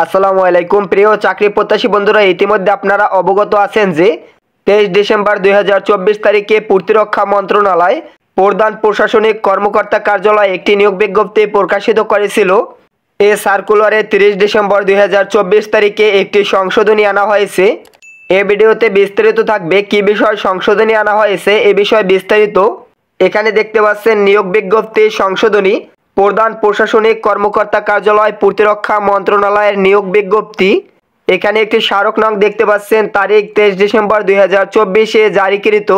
আসসালামু আলাইকুম প্রিয় চাকরি প্রত্যাশী বন্ধুরা, ইতিমধ্যে আপনারা অবগত আছেন যে 23 ডিসেম্বর 2024 তারিখে প্রতিরক্ষা মন্ত্রণালয় প্রধান প্রশাসনিক কর্মকর্তা কার্যালয় একটি নিয়োগ বিজ্ঞপ্তি প্রকাশিত করেছিল। এই সার্কুলারে 30 ডিসেম্বর 2024 তারিখে একটি সংশোধনী আনা হয়েছে। এই ভিডিওতে বিস্তারিত থাকবে কি বিষয় সংশোধনী আনা হয়েছে এ বিষয়ে বিস্তারিত। এখানে দেখতে পাচ্ছেন নিয়োগ বিজ্ঞপ্তি সংশোধনী, প্রধান প্রশাসনিক কর্মকর্তা কার্যালয় প্রতিরক্ষা মন্ত্রণালয়ের নিয়োগ বিজ্ঞপ্তি। এখানে একটি স্মারক নং দেখতে পাচ্ছেন, তারিখ 23 ডিসেম্বর 2024-এ জারিকৃত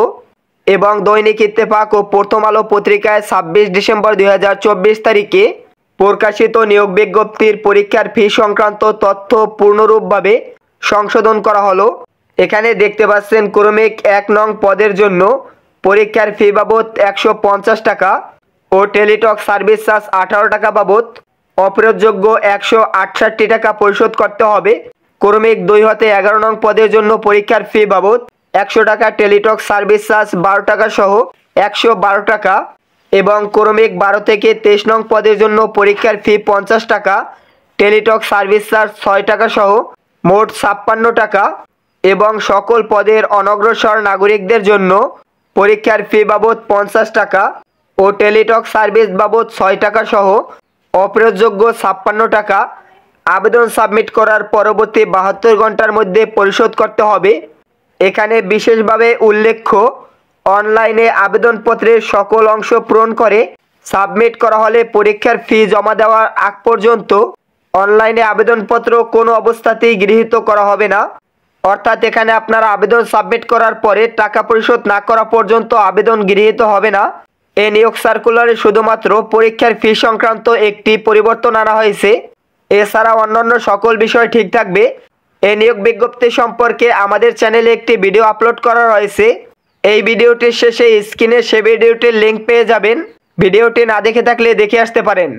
এবং দৈনিক ইত্তেফাক ও প্রথম আলো পত্রিকায় 26 ডিসেম্বর 2024 তারিখে প্রকাশিত নিয়োগ বিজ্ঞপ্তির পরীক্ষার ফি সংক্রান্ত তথ্য পূর্ণরূপভাবে সংশোধন করা হলো। এখানে দেখতে পাচ্ছেন ক্রমিক 1 নং পদের জন্য পরীক্ষার ফি বাবদ 150 টাকা ও টেলিটক সার্ভিস চার্জ 18 টাকা বাবদ অপ্রয়োগযোগ্য 168 টাকা পরিশোধ করতে হবে। ক্রমিক 2 হতে 11 নং পদের জন্য পরীক্ষার ফি বাবদ 100 টাকা, টেলিটক সার্ভিস চার্জ 12 টাকা সহ 112 টাকা এবং ক্রমিক 12 থেকে 23 নং পদের জন্য পরীক্ষার ফি 50 টাকা, টেলিটক সার্ভিস চার্জ 6 টাকা সহ মোট 56 টাকা এবং সকল পদের অনগ্রসর নাগরিকদের জন্য পরীক্ষার ফি বাবদ 50 টাকা ও টেলিটক সার্ভিস বাবদ 6 টাকা সহ অপ্রয়োগযোগ্য 56 টাকা আবেদন সাবমিট করার পরবর্তী 72 ঘন্টার মধ্যে পরিশোধ করতে হবে। এখানে বিশেষভাবে উল্লেখ্য, অনলাইনে আবেদনপত্রের সকল অংশ পূরণ করে সাবমিট করা হলে পরীক্ষার ফি জমা দেওয়ার আগ পর্যন্ত অনলাইনে আবেদনপত্র কোনো অবস্থাতেই গৃহীত করা হবে না। অর্থাৎ এখানে আপনারা আবেদন সাবমিট করার পরে টাকা পরিশোধ না করা পর্যন্ত আবেদন গৃহীত হবে না। এই নিয়োগ সার্কুলারে শুধুমাত্র পরীক্ষার ফি সংক্রান্ত একটি পরিবর্তন আনা হয়েছে, এছাড়া অন্যান্য সকল বিষয় ঠিক থাকবে। এই নিয়োগ বিজ্ঞপ্তি সম্পর্কে আমাদের চ্যানেলে একটি ভিডিও আপলোড করা রয়েছে। এই ভিডিওটির শেষে স্ক্রিনে সে ভিডিওটির লিঙ্ক পেয়ে যাবেন। ভিডিওটি না দেখে থাকলে দেখে আসতে পারেন।